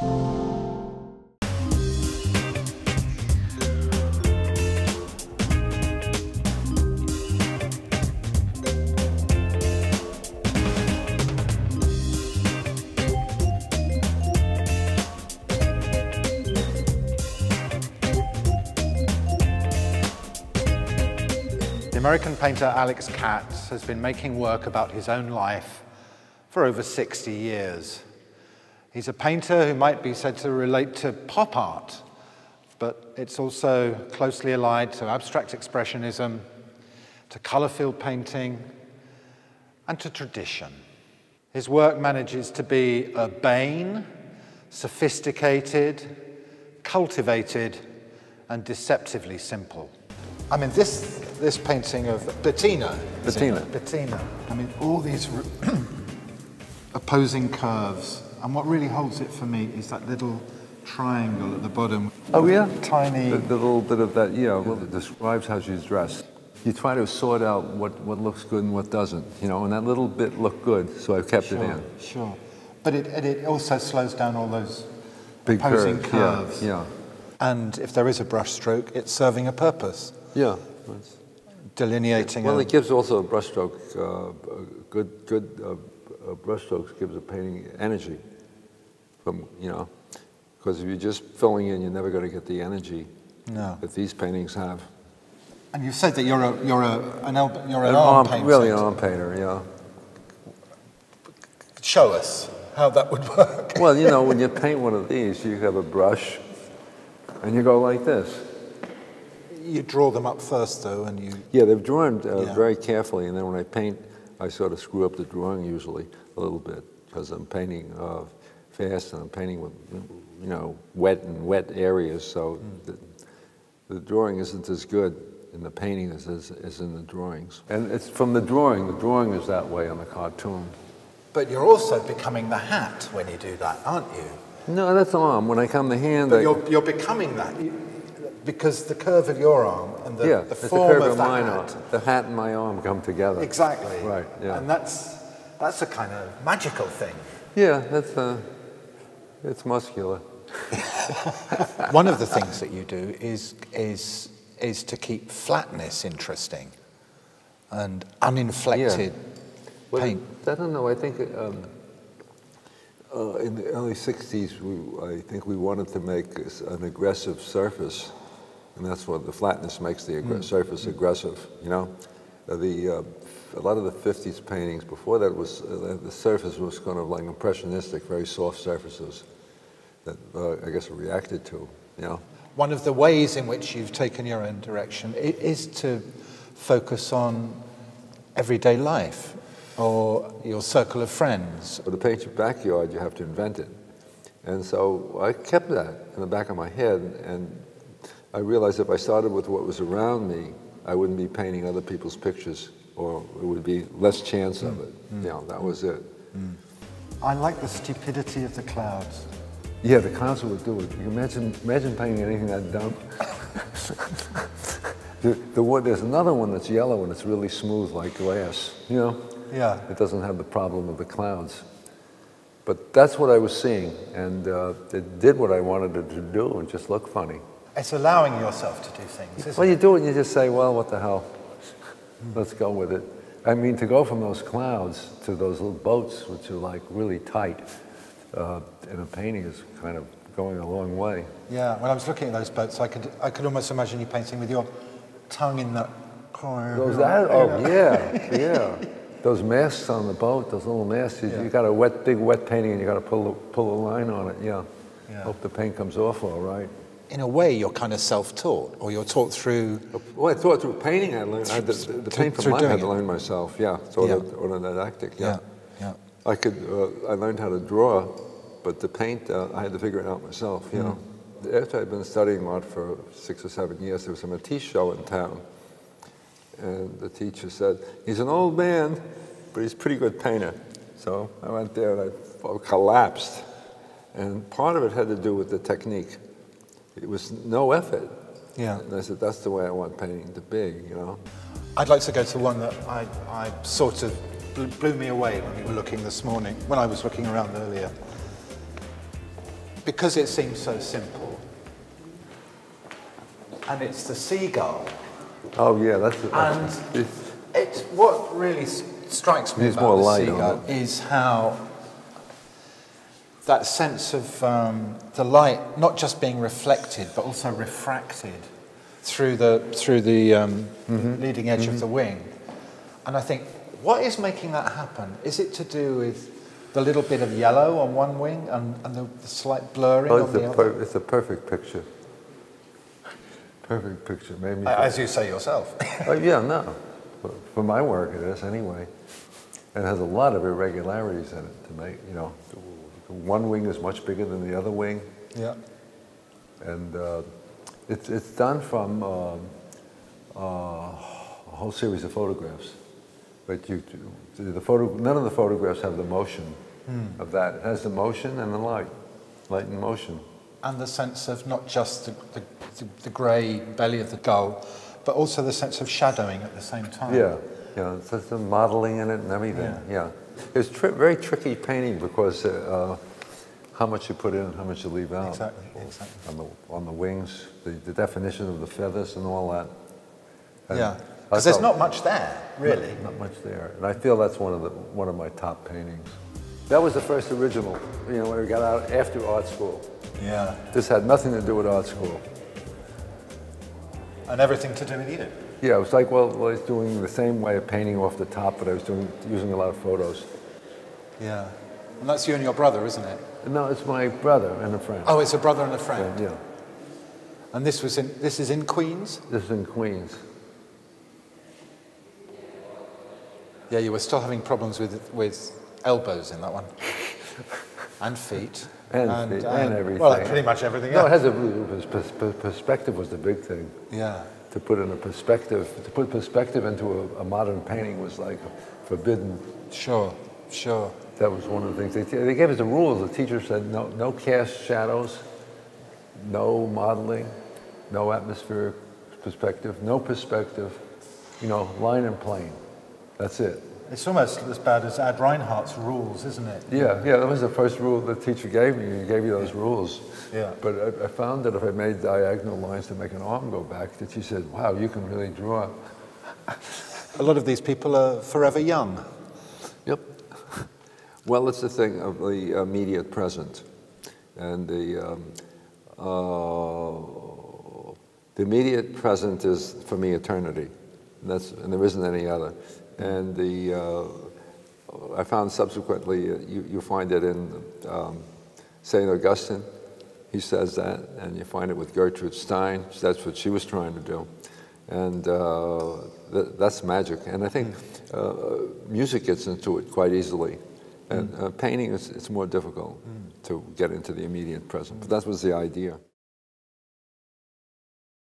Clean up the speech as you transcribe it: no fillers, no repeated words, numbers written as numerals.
The American painter Alex Katz has been making work about his own life for over 60 years. He's a painter who might be said to relate to pop art, but it's also closely allied to abstract expressionism, to color-filled painting, and to tradition. His work manages to be urbane, sophisticated, cultivated, and deceptively simple. I mean, this painting of Bettina. I mean, all these opposing curves, and what really holds it for me is that little triangle at the bottom. Oh yeah? Tiny. The little bit of that, yeah, well, it describes how she's dressed. You try to sort out what looks good and what doesn't, you know, and that little bit looked good, so I kept it in. Sure, but it also slows down all those big opposing curves. Yeah. And if there is a brush stroke, it's serving a purpose. Yeah. Delineating. Well, it gives also a brushstroke, good brushstrokes gives a painting energy. From, you know, because if you're just filling in, you're never going to get the energy that these paintings have. And you said that you're an arm painter. Really an arm painter, yeah. Show us how that would work. Well, you know, when you paint one of these, you have a brush, and you go like this. You draw them up first, though, and you... Yeah, they're drawn very carefully, and then when I paint, I sort of screw up the drawing usually a little bit, because I'm painting fast, and I'm painting with, you know, wet areas, so the drawing isn't as good in the painting as in the drawings. And it's from the drawing is that way on the cartoon. But you're also becoming the hat when you do that, aren't you? No, that's arm. When I come the hand... But you're becoming that. Because the curve of your arm and the form curve of the mine hat. The hat and my arm come together. Exactly. Right, yeah. And that's a kind of magical thing. Yeah, it's muscular. One of the things that you do is to keep flatness interesting and uninflected paint. I don't know, I think in the early 60s, I think we wanted to make an aggressive surface, and that's what the flatness makes the surface aggressive, you know? A lot of the 50s paintings before that was, the surface was kind of like impressionistic, very soft surfaces that I guess it reacted to, you know? One of the ways in which you've taken your own direction is to focus on everyday life or your circle of friends. But to paint your backyard, you have to invent it. And so I kept that in the back of my head, and I realized if I started with what was around me, I wouldn't be painting other people's pictures, or it would be less chance of it. You know, that was it. I like the stupidity of the clouds. Yeah, the clouds would do it. You imagine painting anything that dumb. There's another one that's yellow and it's really smooth like glass, you know? Yeah. It doesn't have the problem of the clouds. But that's what I was seeing, and it did what I wanted it to do and just look funny. It's allowing yourself to do things, isn't Well, it? you do it and you just say, well, what the hell? Let's go with it. I mean, to go from those clouds to those little boats, which are like really tight, in a painting is kind of going a long way. Yeah, when I was looking at those boats, I could almost imagine you painting with your tongue in the corner. Yeah. Those masks on the boat, those little masks, you got a big wet painting and you got to pull a line on it, yeah. Hope the paint comes off all right. In a way, you're kind of self-taught, or you're taught through... Well, I thought through painting I learned, the paint from mine I had to learn myself, autodidactic, yeah. I learned how to draw, but the paint, I had to figure it out myself, you know. After I'd been studying art for 6 or 7 years, there was a Matisse show in town. And the teacher said, he's an old man, but he's a pretty good painter. So I went there and I collapsed. And part of it had to do with the technique. It was no effort. Yeah. And I said, that's the way I want painting to be, you know. I'd like to go to one that I sort of blew me away when we were looking this morning, when I was looking around earlier. because it seems so simple, and it's the seagull. Oh yeah, and it's what really strikes me about the seagull is how that sense of the light not just being reflected but also refracted through the leading edge of the wing. And I think, what is making that happen? Is it to do with the little bit of yellow on one wing and the slight blurring on the other? It's a perfect picture. Perfect picture. Maybe as you say yourself. Yeah, no. For my work, it is anyway. And it has a lot of irregularities in it to make, you know, one wing is much bigger than the other wing. Yeah. And it's done from a whole series of photographs. But none of the photographs have the motion of that. It has the motion and the light and motion. And the sense of not just the grey belly of the gull, but also the sense of shadowing at the same time. Yeah, yeah, there's some modeling in it and everything, yeah. It's very tricky painting because how much you put in and how much you leave out. Exactly. On the wings, the definition of the feathers and all that. And yeah, because there's not much there, really. Not much there, and I feel that's one of my top paintings. That was the first original, you know, when I got out after art school. Yeah. This had nothing to do with art school. And everything to do with you. Yeah, it was like, well, I was doing the same way of painting off the top, but I was using a lot of photos. Yeah. And that's you and your brother, isn't it? No, it's my brother and a friend. Oh, it's a brother and a friend. Yeah. And this is in Queens? This is in Queens. Yeah, you were still having problems with elbows in that one. And feet. And everything. Well, pretty much everything else. No, it has perspective was the big thing. Yeah. To put perspective into a modern painting was like forbidden. Sure. That was one of the things. They gave us the rules. The teacher said no cast shadows, no modeling, no atmospheric perspective, no perspective, you know, line and plane. That's it. It's almost as bad as Ad Reinhardt's rules, isn't it? Yeah, that was the first rule the teacher gave me. He gave you those rules. Yeah. But I found that if I made diagonal lines to make an arm go back, that she said, wow, you can really draw. A lot of these people are forever young. Yep. Well, it's the thing of the immediate present. And the immediate present is, for me, eternity. And there isn't any other. And I found subsequently, you find it in St. Augustine, he says that, and you find it with Gertrude Stein, that's what she was trying to do. And that's magic. And I think music gets into it quite easily. And painting, it's more difficult to get into the immediate present. But that was the idea.